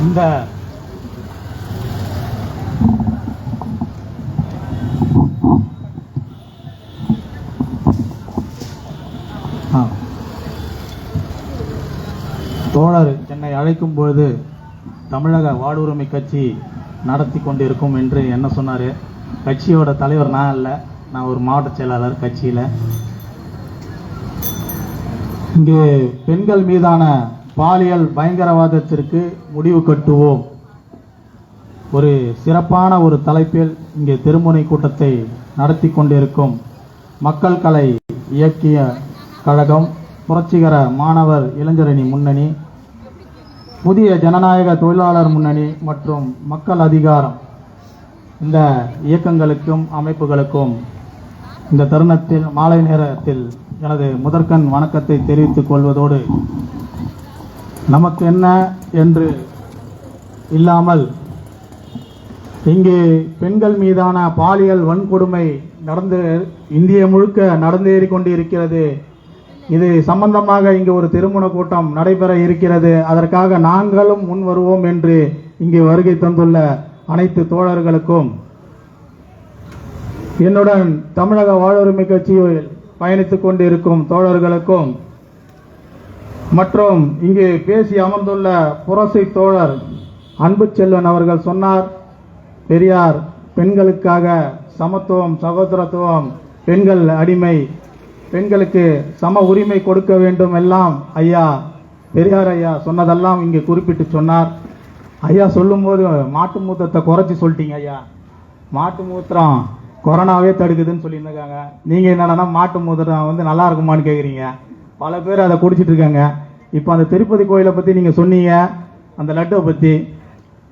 இந்த தோழர் என்னை அழைக்கும் பொழுது தமிழக வாழ்வுரிமை கட்சி நடத்தி கொண்டிருக்கும் என்று என்ன சொன்னார். கட்சியோட தலைவர் நான் இல்லை, நான் ஒரு மாவட்ட செயலாளர் கட்சியில். இங்கு பெண்கள் மீதான பாலியல் பயங்கரவாதத்திற்கு முடிவு கட்டுவோம் ஒரு சிறப்பான ஒரு தலைப்பில் இங்கே திருமுனை கூட்டத்தை நடத்தி கொண்டிருக்கும் மக்கள் கலை இயக்கிய கழகம், புரட்சிகர மாணவர் இளைஞரணி முன்னணி, புதிய ஜனநாயக தொழிலாளர் முன்னணி மற்றும் மக்கள் அதிகாரம், இந்த இயக்கங்களுக்கும் அமைப்புகளுக்கும் இந்த தருணத்தில் மாலை நேரத்தில் எனது முதற்கண் வணக்கத்தை தெரிவித்துக் கொள்வதோடு, நமக்கு என்ன என்று இல்லாமல் இங்கே பெண்கள் மீதான பாலியல் வன்கொடுமை இந்திய முழுக்க நடந்தேறி கொண்டிருக்கிறது. இது சம்பந்தமாக இங்கு ஒரு திருமண கூட்டம் நடைபெற இருக்கிறது. அதற்காக நாங்களும் முன் வருவோம் என்று இங்கே வருகை தந்துள்ள அனைத்து தோழர்களுக்கும், என்னுடன் தமிழக வாழ்வுரிமை கட்சியில் பயணித்துக் கொண்டிருக்கும் தோழர்களுக்கும் மற்றும் இங்கே பேசி அமர்ந்துள்ள புரசை தோழர் அன்பு செல்வன் அவர்கள் சொன்னார், பெரியார் பெண்களுக்காக சமத்துவம், சகோதரத்துவம், பெண்கள் அடிமை, பெண்களுக்கு சம உரிமை கொடுக்க வேண்டும் எல்லாம் ஐயா பெரியார் ஐயா சொன்னதெல்லாம் இங்கே குறிப்பிட்டு சொன்னார். ஐயா சொல்லும்போது மாட்டு மூத்திரத்தை குறைச்சி சொல்லிட்டீங்க ஐயா. மாட்டு மூத்திரம் கொரோனாவே தடுக்குதுன்னு சொல்லியிருந்தாங்க. நீங்கள் என்னன்னா மாட்டு மூத்திரம் வந்து நல்லா இருக்குமான்னு கேட்குறீங்க. பல பேர் அதை குடிச்சிட்டு இருக்காங்க. இப்போ அந்த திருப்பதி கோயிலை பற்றி நீங்கள் சொன்னீங்க, அந்த லட்டை பற்றி.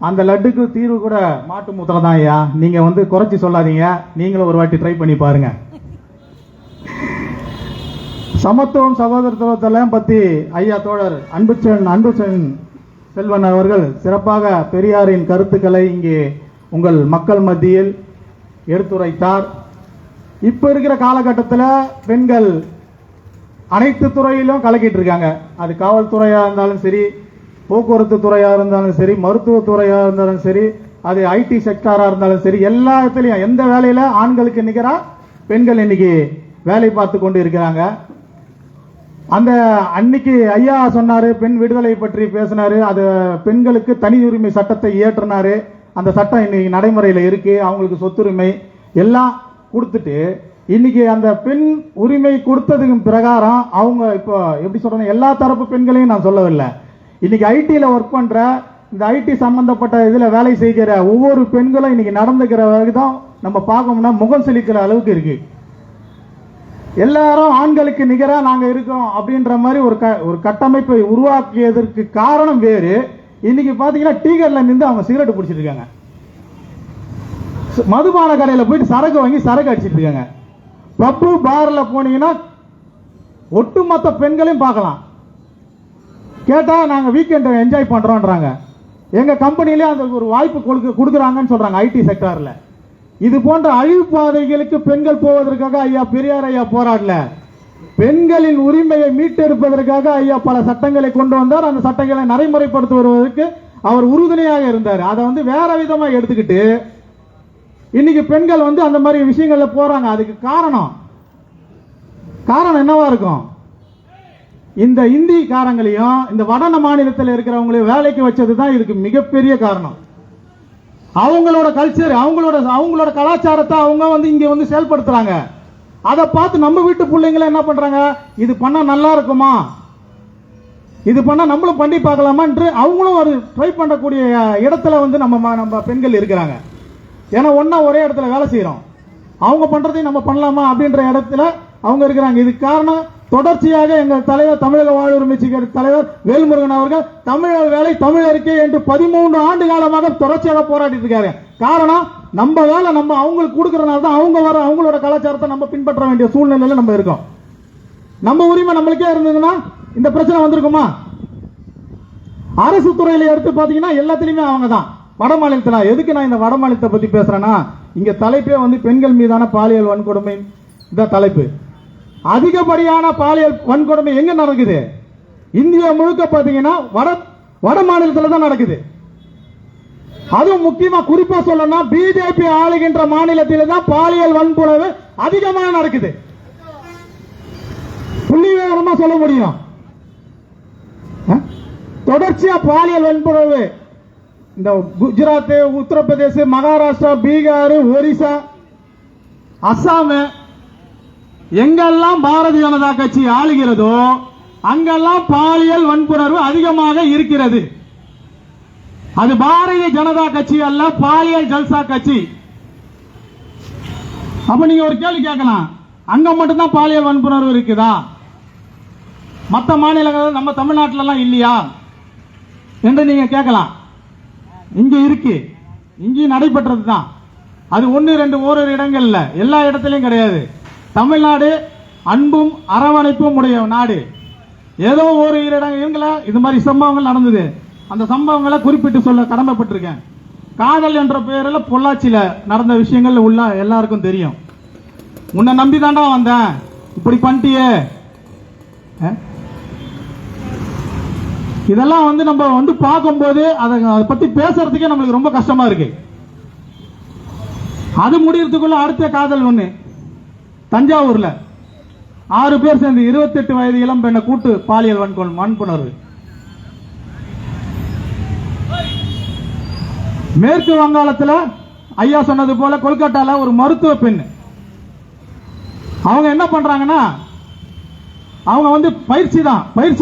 அந்த லட்டுக்கு தீர்வு கூட மாட்டு மூத்திரம் தான் ஐயா. நீங்கள் வந்து குறைச்சி சொல்லாதீங்க, நீங்களும் ஒரு வாட்டி ட்ரை பண்ணி பாருங்க. சமத்துவம், சகோதரத்துவத்தெல்லாம் பற்றி ஐயா தோழர் அன்பு செல்வன் அவர்கள் சிறப்பாக பெரியாரின் கருத்துக்களை இங்கே உங்கள் மக்கள் மத்தியில் எடுத்துரைத்தார். இப்ப இருக்கிற காலகட்டத்தில் பெண்கள் அனைத்து துறையிலும் கலக்கிட்டு இருக்காங்க. அது காவல்துறையா இருந்தாலும் சரி, போக்குவரத்து துறையா இருந்தாலும் சரி, மருத்துவத்துறையா இருந்தாலும் சரி, அது ஐடி செக்டாரா இருந்தாலும் சரி, எல்லா இடத்துலையும் எந்த வேலையில ஆண்களுக்கு நிகரா பெண்கள் இன்னைக்கு வேலை பார்த்து கொண்டு இருக்கிறாங்க. அந்த அன்னைக்கு ஐயா சொன்னாரு, பெண் விடுதலை பற்றி பேசினாரு. அது பெண்களுக்கு தனி உரிமை சட்டத்தை இயற்றினாரு. அந்த சட்டம் இன்னைக்கு நடைமுறையில் இருக்கு. அவங்களுக்கு சொத்துரிமை எல்லாம் கொடுத்துட்டு இன்னைக்கு அந்த பெண் உரிமை கொடுத்ததுக்கு பிரகாரம் அவங்க இப்போ எப்படி சொல்றாங்க, எல்லா தரப்பு பெண்களையும் நான் சொல்லவில்லை. இன்னைக்கு ஐடியில் ஒர்க் பண்ற, இந்த ஐடி சம்பந்தப்பட்ட இதுல வேலை செய்கிற ஒவ்வொரு பெண்களும் இன்னைக்கு நடந்துக்கிற விதம் நம்ம பார்க்கணும்னா முகம் செழிக்கிற அளவுக்கு இருக்கு. எல்லாரும் ஆண்களுக்கு நிகராக நாங்க இருக்கோம் அப்படின்ற மாதிரி ஒரு கட்டமைப்பை உருவாக்கியதற்கு காரணம் வேறு. இன்னைக்கு பாத்தீங்கன்னா டீகர்ல நின்று அவங்க சிகரெட் பிடிச்சிட்டு இருக்காங்க. மதுபான கடையில் போயிட்டு சரக்கு வாங்கி சரக்கு அடிச்சிட்டு இருக்காங்க. பப்பு பார்ல போனீங்கன்னா ஒட்டுமொத்த பெண்களையும் பார்க்கலாம். கேட்டா நாங்க வீக்கெண்ட் என்ஜாய் பண்றோம்ன்றாங்க. எங்க கம்பெனிலே அந்த ஒரு வாய்ப்பு கொடுக்குறாங்கன்னு சொல்றாங்க ஐடி செக்டார்ல. இது போன்ற அழிவு பாதைகளுக்கு பெண்கள் போவதற்காக ஐயா பெரியார் ஐயா போராடல. பெண்களின் உரிமையை மீட்டெடுப்பதற்காக ஐயா பல சட்டங்களை கொண்டு வந்தார். அந்த சட்டங்களை நடைமுறைப்படுத்துவதற்கு அவர் உறுதுணையாக இருந்தார். அதை வந்து வேற விதமா எடுத்துக்கிட்டு இன்னைக்கு பெண்கள் வந்து அந்த மாதிரி விஷயங்கள்ல போறாங்க. அதுக்கு காரணம் என்னவா இருக்கும்? இந்த இந்திக்காரங்களையும் இந்த வட மாநிலத்தில் இருக்கிறவங்களையும் வேலைக்கு வச்சதுதான் இதுக்கு மிகப்பெரிய காரணம். அவங்களோட கல்ச்சர், அவங்களோட கலாச்சாரத்தை அவங்க வந்து இங்க வந்து செயல்படுத்துறாங்க. அதை பார்த்து நம்ம வீட்டு பிள்ளைங்களை என்ன பண்றாங்க, இது பண்ணா நல்லா இருக்குமா, இது பண்ணா நம்மளும் பண்ணி பார்க்கலாமா என்று அவங்களும் ஒரு ட்ரை பண்ணக்கூடிய இடத்துல வந்து நம்ம பெண்கள் இருக்கிறாங்க. ஏன்னா ஒன்னா ஒரே இடத்துல வேலை செய்யறோம், அவங்க பண்றதையும் நம்ம பண்ணலாமா அப்படின்ற இடத்துல அவங்க இருக்கிறாங்க. இதுக்கு காரணம் தொடர்ச்சியாக எங்கள் தலைவர், தமிழக வாழ்வுரிமை தலைவர் வேல்முருகன் அவர்கள் தமிழர் வேலை தமிழருக்கே என்று 13 ஆண்டு காலமாக தொடர்ச்சியாக போராடிட்டு இருக்காரு. காரணம் நம்ம வேலை நம்ம அவங்களுக்கு கொடுக்கறதுனால தான் அவங்களோட கலாச்சாரத்தை நம்ம பின்பற்ற வேண்டிய சூழ்நிலையில நம்ம இருக்கோம். நம்ம உரிமை நம்மளுக்கே இருந்ததுன்னா இந்த பிரச்சனை வந்திருக்குமா? அரசு துறையில எடுத்து பாத்தீங்கன்னா எல்லாத்திலுமே அவங்க தான். வட மாநிலத்தில் எதுக்கு நான் இந்த வட மாநிலத்தை பத்தி பேசுறேன்னா, இங்க தலைப்பே வந்து பெண்கள் மீதான பாலியல் வன்கொடுமை இந்த தலைப்பு. அதிகப்படியான பாலியல் வன்கொடுமை எங்க நடக்குது? இந்தியா முழுக்க பாத்தீங்கன்னா வட மாநிலத்தில் தான் நடக்குது. அதுவும் முக்கியமா குறிப்பா சொல்லணும், பிஜேபி ஆளுகின்ற மாநிலத்தில் தான் பாலியல் வன்புணர்வு அதிகமாக நடக்குது. புள்ளி விவரமா சொல்ல முடியும். தொடர்ச்சியா பாலியல் வன்புணர்வு இந்த குஜராத், உத்தரப்பிரதேச, மகாராஷ்டிரா, பீகார், ஒரிசா, அசாம், எங்கெல்லாம் பாரதிய ஜனதா கட்சி ஆளுகிறதோ அங்கெல்லாம் பாலியல் வன்புணர்வு அதிகமாக இருக்கிறது. அது பாரதிய ஜனதா கட்சி அல்ல, பாலியல் ஜல்சா கட்சி. அப்ப நீங்க ஒரு கேள்வி கேட்கலாம், அங்க மட்டும்தான் பாலியல் வன்புணர்வு இருக்குதா, மற்ற மாநிலங்கள் நம்ம தமிழ்நாட்டில எல்லாம் இல்லையா என்று நீங்க கேட்கலாம். இங்க இருக்கு, இங்கேயும் நடைபெற்றது தான். அது ஒன்னு ரெண்டு ஓரிரு இடங்கள்ல, எல்லா இடத்திலையும் கிடையாது. தமிழ்நாடு அன்பும் அரவணைப்பும் உடைய நாடு. ஏதோ ஒரு இடங்கள இது மாதிரி சம்பவங்கள் நடந்தது. அந்த சம்பவங்களை குறிப்பிட்டு சொல்ல கடமைப்பட்டிருக்கேன். காதல் என்ற பெயரில் பொள்ளாச்சியில நடந்த விஷயங்கள் உள்ள எல்லாருக்கும் தெரியும். உன்னை நம்பி தாண்டா வந்தேன், இப்படி பண்ணிட்டியே. இதெல்லாம் நம்ம பார்க்கும்போது அதை பத்தி பேசுறதுக்கே நம்மளுக்கு ரொம்ப கஷ்டமா இருக்கு. அது முடியறதுக்குள்ள அடுத்த காதல் ஒண்ணு தஞ்சாவூர்ல 6 பேர் சேர்ந்து 28 வயது இளம் பெண்ணை கூட்டு பாலியல் வன்புணர்வு. மேற்கு வங்காளத்தில் ஐயா சொன்னது போல கொல்கட்டால ஒரு மருத்துவ பெண், அவங்க என்ன பண்றாங்கன்னா, அவங்க பயிற்சி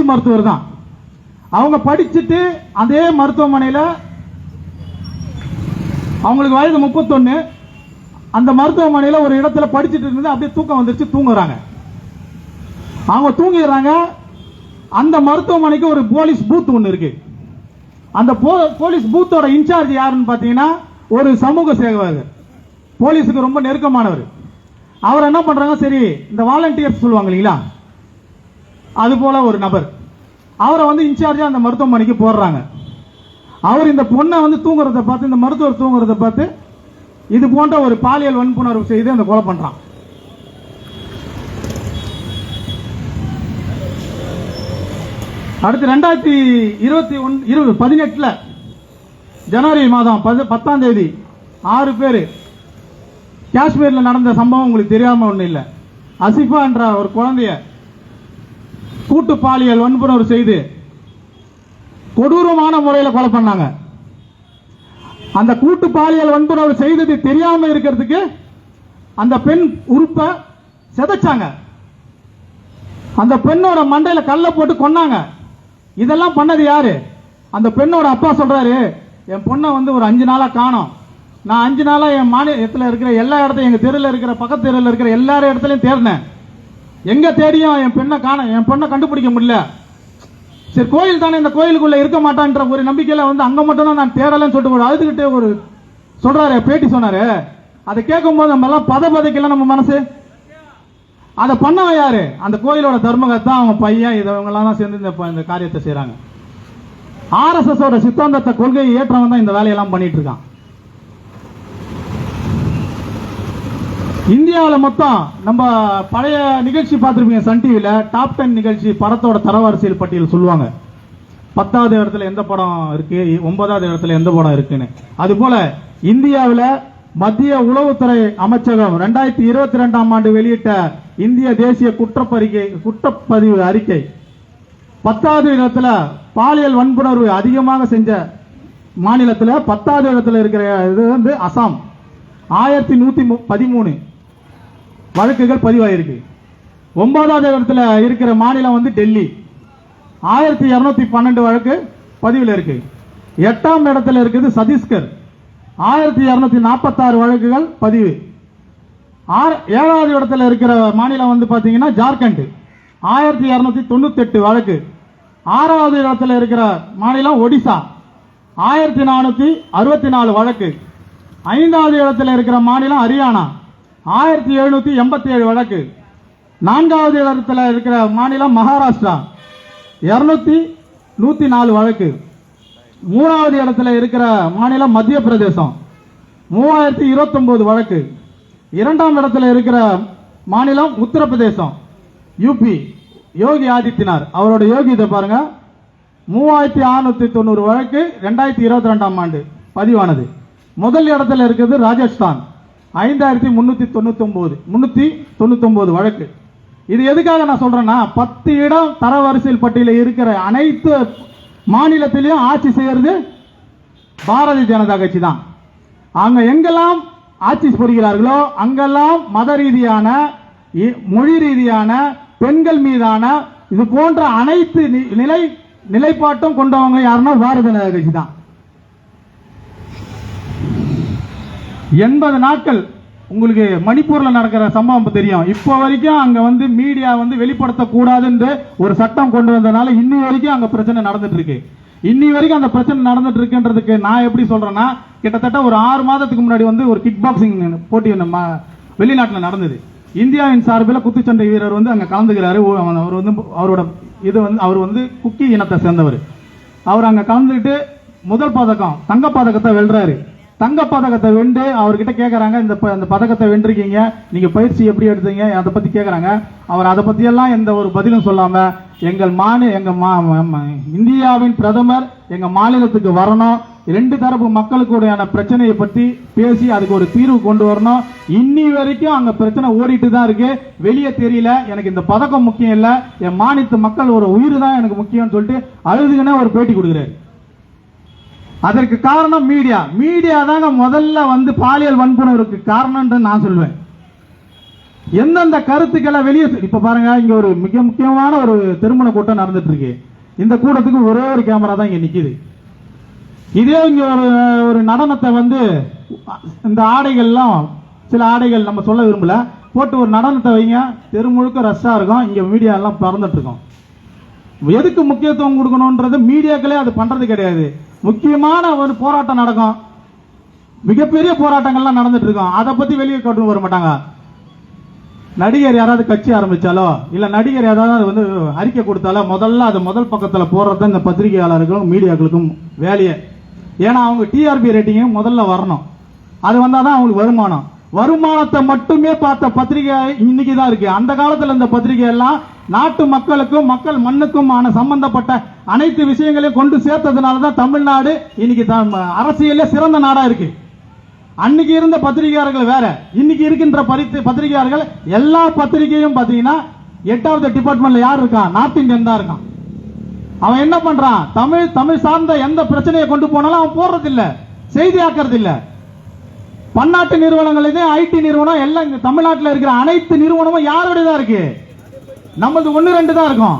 மருத்துவர் தான். அவங்க படிச்சுட்டு அதே மருத்துவமனையில் அவங்களுக்கு வயது 31, அந்த மருத்துவமனையில் ஒரு இடத்துல படிச்சுட்டு இருந்து அப்படியே தூக்கம் வந்துருச்சு, தூங்குறாங்க. அவங்க தூங்கிடுறாங்க. அந்த மருத்துவமனைக்கு ஒரு போலீஸ் பூத் ஒன்று இருக்கு. அந்த போலீஸ் பூத்தோட இன்சார்ஜ் யாருன்னு பாத்தீங்கன்னா ஒரு சமூக சேவகர், போலீஸுக்கு ரொம்ப நெருக்கமானவர். அவர் என்ன பண்றாங்க, சரி இந்த வாலண்டியர்ஸ் சொல்லுவாங்க இல்லைங்களா, அது போல ஒரு நபர், அவரை இன்சார்ஜா அந்த மருத்துவமனைக்கு போடுறாங்க. அவர் இந்த பொண்ணை தூங்குறத பார்த்து, இந்த மருத்துவர் தூங்குறத பார்த்து இது போன்ற ஒரு பாலியல் வன்புணர்வு செய்து அந்த கொலை பண்றான். அடுத்து 2018 ஜனவரி மாதம் 10ஆம் தேதி 6 பேர் காஷ்மீர்ல நடந்த சம்பவம் உங்களுக்கு தெரியாம ஒண்ணு இல்ல. அசிஃபா என்ற ஒரு குழந்தைய கூட்டு பாலியல் வன்புணர்வு செய்து கொடூரமான முறையில் கொலை பண்ணாங்க. அந்த கூட்டு பாலியல் வன்புணர்வு செய்தது தெரியாம இருக்கிறதுக்கு அந்த பெண் உறுப்பை சிதைச்சாங்க. அந்த பெண்ணோட மண்டையில கல்ல போட்டு கொன்னாங்க. இதெல்லாம் பண்ணது யாரு? அந்த பெண்ணோட அப்பா சொல்றாரு, என் பொண்ணை ஒரு 5 நாளா காணோம். நான் 5 நாளா என் மாநிலத்தில் இருக்கிற எல்லா இடத்தையும், எங்க தெருவில் இருக்கிற பக்கத்து தெருவில் இருக்கிற எல்லா இடத்துலையும் தேடினேன். எங்க தேடியும் என் பெண்ணை காணோம், என் பொண்ணை கண்டுபிடிக்க முடியல. சரி கோயில் தானே, இந்த கோயிலுக்குள்ள இருக்க மாட்டான்ற ஒரு நம்பிக்கையில அங்க மட்டும் தான் நான் தேடலன்னு சொல்லிட்டு ஒரு அழுதுகிட்டே ஒரு சொல்றாரு, பேட்டி சொன்னாரு. அதை கேட்கும் போது நம்ம எல்லாம் பதபதைக்கல நம்ம மனசு. அதை பண்ணவன் யாரு? அந்த கோயிலோட தர்மகர்த்தா, அவங்க பையன், இவங்க எல்லாம் சேர்ந்து இந்த காரியத்தை செய்யறாங்க. RSS ஓட சித்தாந்தத்தை கொள்கையை ஏற்றவன் தான் இந்த வேலையெல்லாம் பண்ணிட்டு இருக்கான். இந்தியாவில் மொத்தம் நம்ம பழைய நிகழ்ச்சி பார்த்திருப்பீங்க சன் டிவில, டாப் 10 நிகழ்ச்சி படத்தோட தரவரிசையில் பட்டியல் சொல்லுவாங்க. 10வது இடத்துல எந்த படம் இருக்கு, 9வது இடத்துல எந்த படம் இருக்குன்னு. அது போல இந்தியாவில் மத்திய உளவுத்துறை அமைச்சகம் 2022ஆம் ஆண்டு வெளியிட்ட இந்திய தேசிய குற்றப்பதிவு அறிக்கை 10வது இடத்துல பாலியல் வன்புணர்வு அதிகமாக செஞ்ச மாநிலத்தில் 10வது இடத்துல இருக்கிற இது அசாம். 1113 வழக்குகள் பதிவாயிருக்கு. 9வது இடத்துல இருக்கிற மாநிலம் டெல்லி, 1212 வழக்கு பதிவில் இருக்கு. 8ஆம் இடத்துல இருக்குது சத்தீஸ்கர், 1246 வழக்குகள் பதிவு. 7வது இடத்துல இருக்கிற மாநிலம் பாத்தீங்கன்னா ஜார்க்கண்ட், 1298 வழக்கு. 6வது இடத்துல இருக்கிற மாநிலம் ஒடிசா, 1464 வழக்கு. 5வது இடத்துல இருக்கிற மாநிலம் ஹரியானா, 1787 வழக்கு. 4வது இடத்துல இருக்கிற மாநிலம் மகாராஷ்டிரா, 104 வழக்கு. 3வது இடத்துல இருக்கிற மாநிலம் மத்திய பிரதேசம், 3029 வழக்கு. 2ஆம் இடத்துல இருக்கிற மாநிலம் உத்தரப்பிரதேசம், யூபி, யோகி ஆதித்யநாத் அவரோட யோகி இதை பாருங்க, 3690 வழக்கு 2022ஆம் ஆண்டு. பதிவானது. முதல் இடத்துல இருக்கிறது ராஜஸ்தான் 5399 வழக்கு. இது எதுக்காக நான் சொல்றேன்னா 10 இடம் தரவரிசையில் பட்டியலில் இருக்கிற அனைத்து மாநிலத்திலையும் ஆட்சி செய்யறது பாரதிய ஜனதா கட்சி தான். அங்க எங்கெல்லாம் ஆட்சி புரிகிறார்களோ அங்கெல்லாம் மத ரீதியான, மொழி ரீதியான, பெண்கள் மீதான இது போன்ற அனைத்து நிலைப்பாட்டும் கொண்டவங்க யாருன்னா பாரதிய ஜனதா கட்சி தான். 80 நாட்கள் உங்களுக்கு மணிப்பூர்ல நடக்கிற சம்பவம் தெரியும். இப்போ வரைக்கும் அங்க மீடியா வெளிப்படுத்த கூடாதுன்னு ஒரு சட்டம் கொண்டு வந்ததுனால இன்னி வரைக்கும் அங்க பிரச்சனை நடந்துட்டு இருக்கு. இன்னி வரைக்கும் அந்த பிரச்சனை நடந்துட்டு இருக்குன்றதுக்கு நான் எப்படி சொல்றேன்னா, கிட்டத்தட்ட ஒரு 6 மாதத்துக்கு முன்னாடி ஒரு கிக் பாக்ஸிங் போட்டி வெளிநாட்டில் நடந்தது. இந்தியாவின் சார்பில் குத்துச்சண்டை வீரர் அங்க கலந்துக்கிறாரு. அவரோட இது அவர் குக்கி இனத்தை சேர்ந்தவர். அவர் அங்க கலந்துக்கிட்டு முதல் பதக்கம் தங்க பதக்கத்தை வெல்றாரு. தங்க பதக்கத்தை வென்று அவர்கிட்ட கேட்கறாங்க, இந்த பதக்கத்தை வென்றிருக்கீங்க, நீங்க பயிற்சி எப்படி எடுத்தீங்க, அதை பத்தி கேட்கறாங்க. அவர் அதை பத்தி எல்லாம் எந்த ஒரு பதிலும் சொல்லாம இந்தியாவின் பிரதமர் எங்க மாநிலத்துக்கு வரணும், 2 தரப்பு மக்களுக்குடையான பிரச்சனையை பத்தி பேசி அதுக்கு ஒரு தீர்வு கொண்டு வரணும். இன்னி வரைக்கும் அங்க பிரச்சனை ஓடிட்டு தான் இருக்கு, வெளியே தெரியல. எனக்கு இந்த பதக்கம் முக்கியம் இல்ல, என் மாநிலத்து மக்கள் ஒரு உயிர் தான் எனக்கு முக்கியம் சொல்லிட்டு அழுதுகனே ஒரு பேட்டி கொடுக்கிறாரு. அதற்கு காரணம் மீடியா தாங்க முதல்ல பாலியல் வன்புணர்வுக்கு காரணம் நான் சொல்லுவேன். எந்தெந்த கருத்துக்களை வெளியே இப்ப பாருங்க, இங்க ஒரு மிக முக்கியமான ஒரு திருமண கூட்டம் நடந்துட்டு இருக்கு. இந்த கூட்டத்துக்கு ஒரே ஒரு கேமரா தான் இங்க நிக்குது. இதே இங்க ஒரு நடனத்தை இந்த ஆடைகள்லாம் சில ஆடைகள் நம்ம சொல்ல விரும்பல போட்டு ஒரு நடனத்தை வைங்க, தெரு முழுக்க ரஷ்ஷா இருக்கும். இங்க மீடியா எல்லாம் பறந்துட்டு இருக்கோம். எதுக்கு முக்கியத்துவம் கொடுக்கணும்ன்றது மீடியாக்களே அது பண்றது கிடையாது. முக்கியமான ஒரு போராட்டம் நடக்கும், மிகப்பெரிய போராட்டங்கள்லாம் நடந்துட்டு இருக்கும், அதை பத்தி வெளியே கொண்டு வர மாட்டாங்க. நடிகர் யாராவது கட்சி ஆரம்பிச்சாலோ இல்ல நடிகர் யாராவது அறிக்கை கொடுத்தாலோ முதல்ல அது முதல் பக்கத்துல போறது இந்த பத்திரிகையாளர்களும் மீடியாக்களுக்கும் வேலையே. ஏன்னா அவங்க டிஆர்பி ரேட்டிங் முதல்ல வரணும், அது வந்தாதான் அவங்களுக்கு வருமானம். வருமானத்தை மட்டுமே பார்த்த பத்திரிகை இன்னைக்கு தான் இருக்கு. அந்த காலத்துல இந்த பத்திரிகை எல்லாம் நாட்டு மக்களுக்கும் மக்கள் மண்ணுக்கும் சம்பந்தப்பட்ட அனைத்து விஷயங்களையும் கொண்டு சேர்த்ததுனாலதான் தமிழ்நாடு இன்னைக்கு அரசியலே சிறந்த நாடா இருக்கு. அன்னைக்கு இருந்த பத்திரிகையாளர்கள் வேற, இன்னைக்கு இருக்கின்ற பத்திரிகையாளர்கள் எல்லா பத்திரிகையும் பாத்தீங்கன்னா 8வது டிபார்ட்மெண்ட்ல யார் இருக்கான்? நார்த் இந்தியன் தான் இருக்கான். அவன் என்ன பண்றான்? தமிழ் சார்ந்த எந்த பிரச்சனையை கொண்டு போனாலும் அவன் போடுறது இல்ல, செய்தி ஆக்குறது இல்ல. பன்னாட்டு நிறுவனங்கள் ஐடி நிறுவனம் எல்லாம் தமிழ்நாட்டில் இருக்கிற அனைத்து நிறுவனமும் யாருடையதான் இருக்கு? நம்மளது 1-2 தான் இருக்கும்.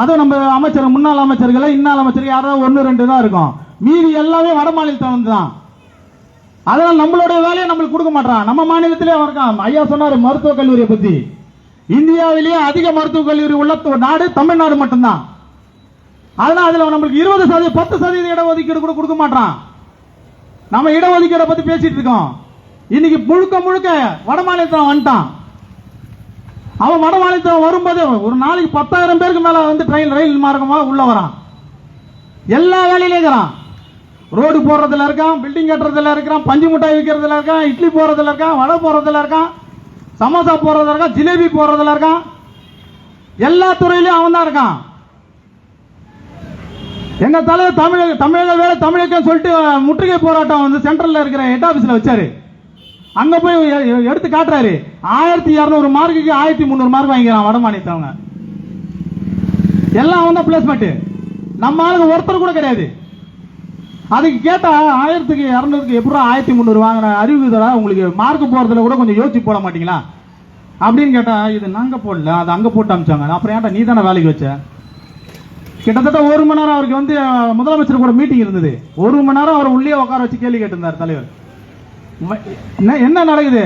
அதுவும் நம்ம அமைச்சர், முன்னாள் அமைச்சர்கள், இன்னாள் அமைச்சர் யாராவது 1-2 தான் இருக்கும். மீதி எல்லாமே வட மாநிலத்தை தான். அதனால நம்மளுடைய வேலையை நம்மளுக்கு கொடுக்க மாட்டான். நம்ம மாநிலத்திலே இருக்கான். ஐயா சொன்னாரு மருத்துவக் கல்லூரியை பத்தி. இந்தியாவிலேயே அதிக மருத்துவக் கல்லூரி உள்ள நாடு தமிழ்நாடு மட்டும்தான். அதனால அதுல நம்மளுக்கு 20% 10% இடஒதுக்கீடு கூட கொடுக்க மாட்டான். நம்ம இடஒதுக்கீடை பத்தி பேசிட்டு இருக்கோம். இன்னைக்கு முழுக்க முழுக்க வட மாநிலத்தில் வந்துட்டான். அவன் வட மாநிலத்தில் வரும்போது ஒரு நாளைக்கு 10,000 பேருக்கு மேல ரயில் மார்க்கமா உள்ள வரான். எல்லா வேலையிலும் இருக்கிறான். ரோடு போடுறதுல இருக்கான், பில்டிங் கட்டுறதுல இருக்கான், பஞ்சு மிட்டாய் விற்கிறதுல இருக்கான், இட்லி போறதுல இருக்கான், வடை போறதுல இருக்கான், சமோசா போறதுல இருக்கான், ஜிலேபி போறதுல இருக்கான். எல்லா துறையிலும் அவன் தான் இருக்கான். எங்க தலைவர் தமிழக வேலை தமிழகம் சொல்லிட்டு முற்றுகை போராட்டம் சென்ட்ரல்ல இருக்கிற ஹெட் ஆபீஸ்ல வச்சாரு. அங்க போய் எடுத்து காட்டுறாரு. 1200 மார்க்குக்கு 1300 மார்க் வாங்கிக்கிறான் வட மாநிலத்தவங்க. எல்லாம் அவன் தான் பிளேஸ்மெண்ட். நம்ம ஆளுங்க ஒருத்தர் கூட கிடையாது. அதுக்கு கேட்டா 1200க்கு எப்படி 1300 வாங்கின அறிவுதா உங்களுக்கு மார்க் போறதுல கூட கொஞ்சம் யோசிச்சு போட மாட்டீங்களா அப்படின்னு கேட்டா, இது நாங்க போடல, அது அங்க போட்டு அமிச்சாங்க. அப்புறம் ஏன்டா நீ தானே வேலைக்கு வச்ச? கிட்டத்தட்ட 1 மணி நேரம் அவருக்கு முதலமைச்சர் கூட மீட்டிங் இருந்தது. 1 மணி நேரம் அவர் உள்ளே உட்கார வச்சு கேள்வி கேட்டிருந்தார் தலைவர். என்ன நடக்குது?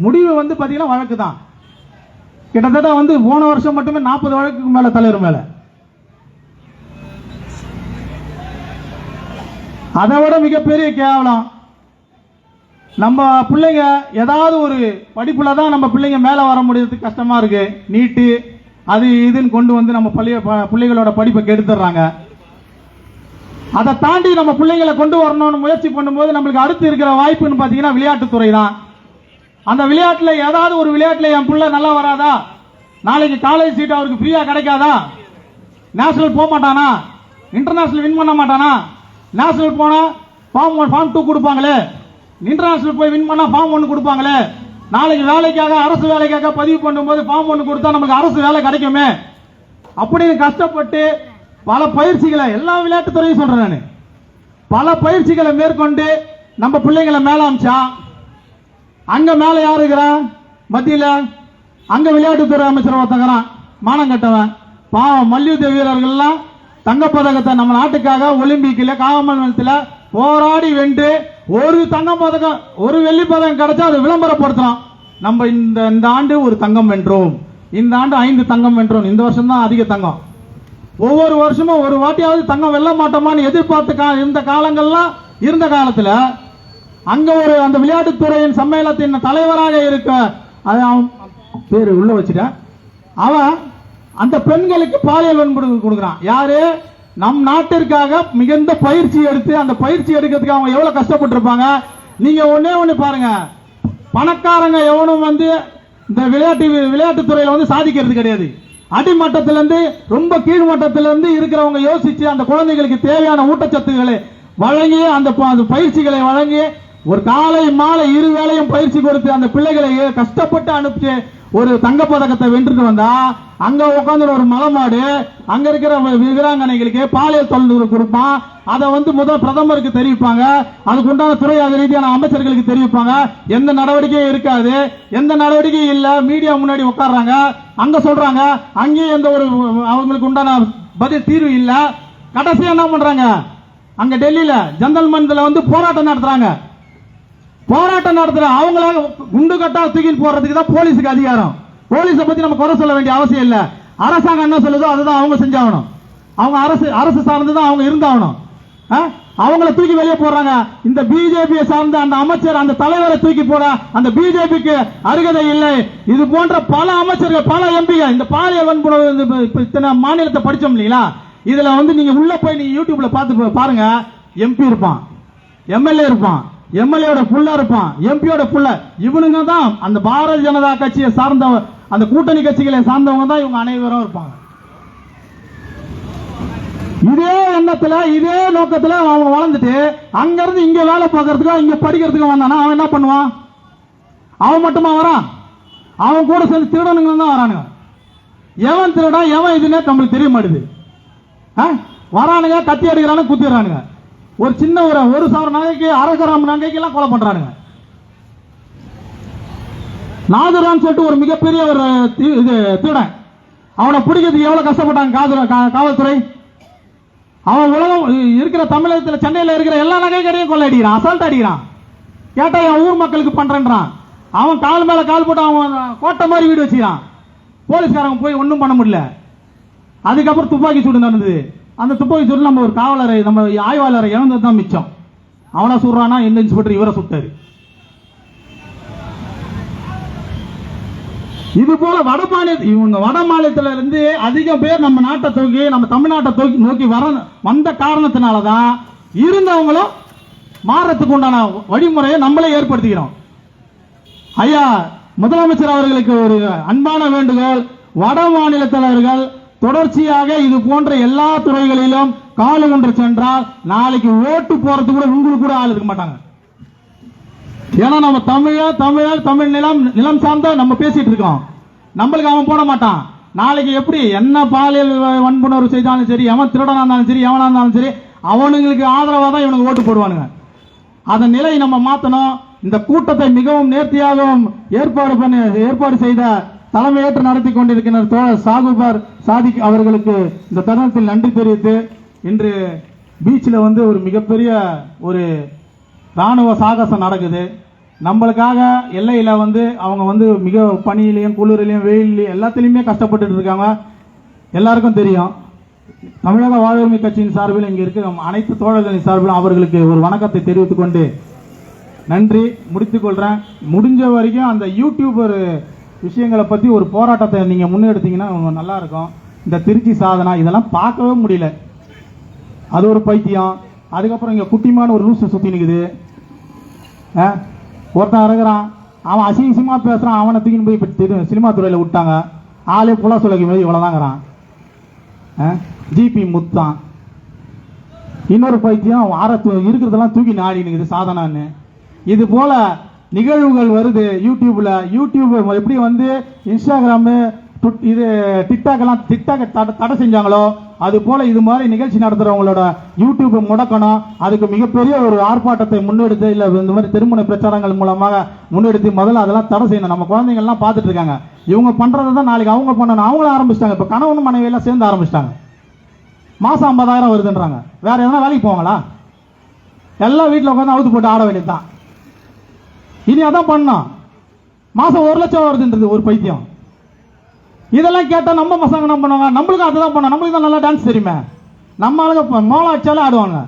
முடிவு பாத்தீங்கன்னா வழக்கு தான். கிட்டத்தட்ட போன வருஷம் மட்டுமே 40 வழக்குக்கு மேல தலைவர் மேல. அதை விட மிகப்பெரிய கேவலம், நம்ம பிள்ளைங்க ஏதாவது ஒரு படிப்புல தான் நம்ம பிள்ளைங்க மேல வர முடியறதுக்கு கஷ்டமா இருக்கு. நீட்டு அது இதுன்னு கொண்டு நம்ம பிள்ளைகளோட படிப்பை கெடுத்துறாங்க. அதை தாண்டி நம்ம பிள்ளைங்களை கொண்டு வரணும்னு முயற்சி பண்ணும்போது நம்மளுக்கு அடுத்து இருக்கிற வாய்ப்புன்னு பாத்தீங்கன்னா விளையாட்டுத்துறை தான். அந்த விளையாட்டுல ஏதாவது ஒரு விளையாட்டுல என் பிள்ளை நல்லா வராதா, நாளைக்கு காலேஜ் சீட் அவருக்கு ஃப்ரீயா கிடைக்காதா, நேஷனல் போக மாட்டானா, இன்டர்நேஷனல் வின் பண்ண மாட்டானா, நேஷனல் போனா ஃபார்ம் 2 கொடுப்பாங்களே, இன்டர்நேஷனல் போய் வின் பண்ணா ஃபார்ம் 1 கொடுப்பாங்களே, நாளைக்கு வேலைக்காக அரசு வேலைக்காக பதிவு பண்ணும்போது ஃபார்ம் 1 கொடுத்தா நமக்கு அரசு வேலை கிடைக்குமே அப்படின்னு கஷ்டப்பட்டு பல பயிற்சிகளை, எல்லா விளையாட்டுத்துறையும் சொல்றேன் நான், பல பயிற்சிகளை மேற்கொண்டு நம்ம பிள்ளைங்களை மேல அமிச்சா, அங்க மேல யாரு இருக்கிறா மத்தியில, அங்க விளையாட்டுத்துறை அமைச்சர் ஒருத்தங்கிறான் மானம் கட்டவன். பாவம் மல்யுத்த வீரர்கள்லாம் தங்கப்பதக்கத்தை நம்ம நாட்டுக்காக ஒலிம்பிக்ல காமன்வெல்த்ல போராடி வென்று ஒரு தங்கம் பதக்கம் ஒரு வெள்ளி பதக்கம் கிடைச்சா அது விளம்பரப்படுத்துறோம். நம்ம இந்த ஆண்டு ஒரு தங்கம் வென்றோம், இந்த ஆண்டு 5 தங்கம் வென்றோம், இந்த வருஷம் தான் அதிக தங்கம். ஒவ்வொரு வருஷமும் ஒரு வாட்டியாவது தங்கம் வெல்ல மாட்டோமான்னு எதிர்பார்த்து இருந்த காலங்கள்லாம் இருந்த காலத்துல அங்க ஒரு அந்த விளையாட்டுத்துறையின் சம்மேளனத்தின் தலைவராக இருக்க பேரு உள்ள வச்சுட்டேன், அவன் அந்த பெண்களுக்கு பாலியல் வன்புணர்வு கொடுக்குறான். யாரு? நம் நாட்டிற்காக மிகுந்த பயிற்சி எடுத்து அந்த பயிற்சி எடுக்கிறதுக்கு அவங்க எவ்வளவு கஷ்டப்பட்டு நீங்க ஒண்ணு பாருங்க, பணக்காரங்க எவனும் வந்து இந்த விளையாட்டுத்துறையில வந்து சாதிக்கிறது கிடையாது. அடிமட்டத்திலிருந்து ரொம்ப கீழ்மட்டத்திலிருந்து இருக்கிறவங்க யோசிச்சு அந்த குழந்தைகளுக்கு தேவையான ஊட்டச்சத்துக்களை வழங்கி அந்த பயிற்சிகளை வழங்கி ஒரு காலை மாலை 2 வேளையும் பயிற்சி கொடுத்து அந்த பிள்ளைகளை கஷ்டப்பட்டு அனுப்பிச்சு ஒரு தங்கப்பதக்கத்தை வென்றுட்டு வந்தா, அங்க உட்காந்து ஒரு மலமாடு அங்க இருக்கிற வீராங்கனைகளுக்கு பாலியல் தொழில் கொடுப்பான். அதை வந்து முதல் பிரதமருக்கு தெரிவிப்பாங்க, அதுக்கு உண்டான துறை ரீதியான அமைச்சர்களுக்கு தெரிவிப்பாங்க. எந்த நடவடிக்கையும் இருக்காது, எந்த நடவடிக்கையும் இல்ல. மீடியா முன்னாடி உட்கார்றாங்க, அங்க சொல்றாங்க, அங்கேயும் எந்த ஒரு அவங்களுக்கு உண்டான பதில் தீர்வு இல்ல. கடைசியா என்ன பண்றாங்க, அங்க டெல்லியில ஜந்தல் மந்தல வந்து போராட்டம் நடத்துறாங்க. போராட்டம் நடத்துற அவங்கள குண்டு கட்டா தூக்கி போறதுக்கு தான் போலீஸுக்கு அதிகாரம். போலீஸை பத்தி நம்ம குறை சொல்ல வேண்டிய அவசியம் இல்ல. அரசாங்கம் என்ன சொல்லுதோ அதுதான் அவங்க செஞ்சாகணும். அவங்க அரசு சார்ந்துதான் அவங்க இருந்தாகணும். அவங்கள தூக்கி வெளியே போடுறாங்க. இந்த பிஜேபியை சார்ந்த அந்த அமைச்சர் அந்த தலைவரை தூக்கி போட அந்த பிஜேபிக்கு அருகதை இல்லை. இது போன்ற பல அமைச்சர்கள் பல எம்பிகள் இந்த பாலியல் வன்புணர்வு இத்தனை மாநிலத்தை படிச்சோம் இல்லீங்களா, இதுல வந்து நீங்க உள்ள போய் நீங்க யூடியூப்ல பார்த்து பாருங்க. எம்பி இருப்பான், எம்எல்ஏ இருப்பான், எம்எல்ஏட புள்ள இருப்பான், எம்பியோட புள்ள. இவனுங்க தான் அந்த பாரதிய ஜனதா கட்சியை சார்ந்த அந்த கூட்டணி கட்சிகளை சார்ந்தவங்க தான் இவங்க அனைவரும் இருப்பாங்க. இதே எண்ணத்துல இதே நோக்கத்துல அவங்க வளர்ந்துட்டு அங்க இருந்து இங்க வேலை பார்க்கறதுக்கு இங்க படிக்கிறதுக்கு வந்தானா அவன் என்ன பண்ணுவான்? அவன் மட்டுமா வரான்? அவன் கூட சேர்ந்து திருடனுங்க தான் வரானுங்க. எவன் திருடா எவன் இதுன்னு நம்மளுக்கு தெரிய மாட்டேது. வரானுங்க, கத்தி அடிக்கிறானு, குத்திடுறானுங்க. ஒரு சின்ன ஒரு 1,000 நகைக்கு 1/2 கிராம் நகைக்கு எல்லாம் கொலை பண்றானுங்க. நாதுரான்னு சொல்லிட்டு ஒரு மிகப்பெரிய ஒரு திருடன், அவனை பிடிக்கிறதுக்கு எவ்வளவு கஷ்டப்பட்டாங்க காவல்துறை. அவன் உலகம் இருக்கிற தமிழகத்தில் சென்னையில் இருக்கிற எல்லா நகை கடையும் கொள்ளை அடிக்கிறான், அசால்ட் அடிக்கிறான். கேட்டா என் ஊர் மக்களுக்கு பண்றான். அவன் கால் மேல கால் போட்டு அவன் கோட்டை மாதிரி வீடு வச்சுக்கிறான். போலீஸ்காரங்க போய் ஒன்றும் பண்ண முடியல. அதுக்கப்புறம் துப்பாக்கி சூடு நடந்தது. அந்த துப்பாக்கி சூடு நம்ம ஒரு காவலரை நம்ம ஆய்வாளரை இழந்தது தான் மிச்சம். அவனை சுடுறானா எந்த இன்ஸ்பெக்டர் இவரை சுட்டாரு. இது போல வட மாநிலத்தில இருந்து அதிக பேர் நம்ம நாட்டை தூக்கி நம்ம தமிழ்நாட்டை நோக்கி வந்த காரணத்தினாலதான் இருந்தவங்களும் மாறத்துக்கு உண்டான வழிமுறையை நம்மளே ஏற்படுத்திக்கிறோம். ஐயா முதலமைச்சர் அவர்களுக்கு ஒரு அன்பான வேண்டுகோள், வட மாநில தலைவர்கள் தொடர்ச்சியாக இது போன்ற எல்லா துறைகளிலும் காலம் ஒன்று சென்றால் நாளைக்கு ஓட்டு போறது கூட உங்களுக்கு கூட ஆள் இருக்க மாட்டாங்க. ஏன்னா நம்ம தமிழ் நிலம் சார்ந்த நம்ம பேசிட்டு இருக்கோம். நம்மளுக்கு அவன் போட மாட்டான். நாளைக்கு எப்படி என்ன பாலியல் வன்புணர்வு செய்தாலும் சரி, எவன் திருடனா இருந்தாலும் சரி, எவனா இருந்தாலும் சரி, அவனுங்களுக்கு ஆதரவா தான் இவனுக்கு ஓட்டு போடுவானுங்க. அதன் நிலையை நம்ம மாத்தணும். இந்த கூட்டத்தை மிகவும் நேர்த்தியாகவும் ஏற்பாடு செய்த தலைமையேற்று நடத்தி கொண்டிருக்கிற தோழர் சாகுபார் சாதிக் அவர்களுக்கு இந்த தருணத்தில் நன்றி தெரிவித்து, இன்று பீச்சில் வந்து ஒரு மிகப்பெரிய ஒரு ராணுவ சாகசம் நடக்குது. நம்மளுக்காக எல்லையில வந்து அவங்க வந்து மிக பனியிலையும் குளிரிலையும் வெயிலையும் எல்லாத்திலையுமே கஷ்டப்பட்டு இருக்காங்க. எல்லாருக்கும் தெரியும். தமிழக வாழ்வுரிமை கட்சியின் சார்பில் இங்க இருக்கிற அனைத்து தோழர்களின் சார்பில் அவர்களுக்கு ஒரு வணக்கத்தை தெரிவித்துக் கொண்டு நன்றி முடித்துக் கொள்றேன். முடிஞ்ச வரைக்கும் அந்த யூடியூபர் விஷயங்களை பத்தி ஒரு போராட்டத்தை நீங்க முன்னெடுத்தீங்கன்னா நல்லா இருக்கும். இந்த திருச்சி சாதனா இதெல்லாம் பார்க்கவே முடியல. அது ஒரு பைத்தியம். அதுக்கப்புறம் இங்க குட்டிமான ஒரு லூசு சுத்தி நிக்குது. ஒருத்தன் இருக்கிறான், அவன் அசிங்கமா பேசுறான். அவனை தூக்கின்னு போய் சினிமா துறையில விட்டாங்க. ஆளே புலா சொல்லிக்கும் போது இவ்வளவுதாங்கிறான். ஜிபி முத்தான் இன்னொரு பைத்தியம் இருக்கிறதெல்லாம் தூக்கி நாடினுக்குது சாதனான்னு. இது போல நிகழ்வுகள் வருது யூடியூப்ல. யூடியூப் எப்படி வந்து இன்ஸ்டாகிராம் இது டிக்டாக் தடை செஞ்சாங்களோ அது போல இது மாதிரி நிகழ்ச்சி நடத்துறவங்களோட யூடியூப் முடக்கணும். அதுக்கு மிகப்பெரிய ஒரு ஆர்ப்பாட்டத்தை முன்னெடுத்து இல்ல இந்த மாதிரி திருமண பிரச்சாரங்கள் மூலமாக முன்னெடுத்து முதல்ல அதெல்லாம் தடை செய்யணும். நம்ம குழந்தைங்க எல்லாம் பார்த்துட்டு இருக்காங்க. இவங்க பண்றதை தான் நாளைக்கு அவங்க பண்ணணும். அவங்களும் ஆரம்பிச்சிட்டாங்க. இப்ப கணவன் மனைவி எல்லாம் சேர்ந்து ஆரம்பிச்சிட்டாங்க. மாசம் 50,000 வருதுன்றாங்க. வேற எதனா வேலைக்கு போவாங்களா? எல்லாம் வீட்டில் உட்காந்து அவுத்து போட்டு ஆட வேண்டியதுதான். இனி அதான் பண்ணோம். மாசம் 1 லட்சம் வருதுன்றது ஒரு பைத்தியம். இதெல்லாம் கேட்டா நம்ம பசங்க என்ன பண்ணுவாங்க? நம்மளுக்கும் அதுதான் பண்ணோம். நம்மளுக்கு தான் நல்லா டான்ஸ் தெரியுமே. நம்ம ஆளுங்க மோளம் அடிச்சாலே ஆடுவாங்க.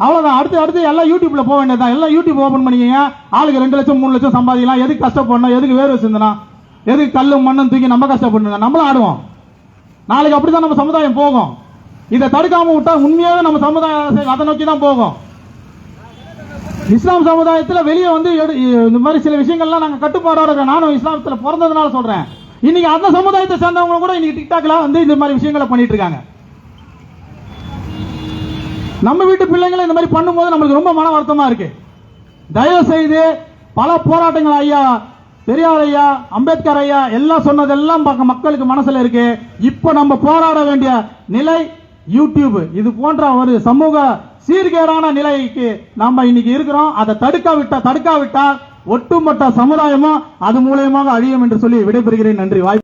அவ்வளவுதான். அடுத்து எல்லாம் யூடியூப்ல போக வேண்டியதான். எல்லாம் யூடியூப் ஓபன் பண்ணிக்கங்க. ஆளுக்கு 2 லட்சம் 3 லட்சம் சம்பாதிக்கலாம். எதுக்கு கஷ்டப்படணும்? எதுக்கு வேர்வை சிந்தனா? எதுக்கு கல்லும் மண்ணும் தூக்கி நம்ம கஷ்டப்படுங்க? நம்மளும் ஆடுவோம். நாளைக்கு அப்படிதான் நம்ம சமுதாயம் போகும். இதை தடுக்காம விட்டா உண்மையாவே நம்ம சமுதாயம் அதை நோக்கி தான் போகும். இஸ்லாம் சமுதாயத்தில் வெளியே வந்து இந்த மாதிரி சில விஷயங்கள்லாம் நாங்கள் கட்டுப்பாடோட இருக்கோம். நானும் இஸ்லாமத்தில் பிறந்ததுனால சொல்றேன். இன்னைக்கு அந்த சமுதாயத்தை சேர்ந்தவங்க கூட இன்னைக்கு டிக்டாக்ல வந்து இந்த மாதிரி விஷயங்களை பண்ணிட்டு இருக்காங்க. நம்ம வீட்டு பிள்ளைங்களை இந்த மாதிரி பண்ணும்போது நம்மளுக்கு ரொம்ப மன வருத்தமா இருக்கு. தயவு செய்து பல போராட்டங்கள் ஐயா பெரியார் ஐயா அம்பேத்கர் ஐயா எல்லாம் சொன்னதெல்லாம் மக்களுக்கு மனசுல இருக்கு. இப்ப நம்ம போராட வேண்டிய நிலை யூடியூப் இது போன்ற ஒரு சமூக சீர்கேடான நிலைக்கு நாம இன்னைக்கு இருக்கிறோம். அதை தடுக்காவிட்டால் ஒட்டுமொத்த சமுதாயமும் அது மூலயமாக அழியும் என்று சொல்லி விடைபெறுகிறேன். நன்றி. வாய்ப்பு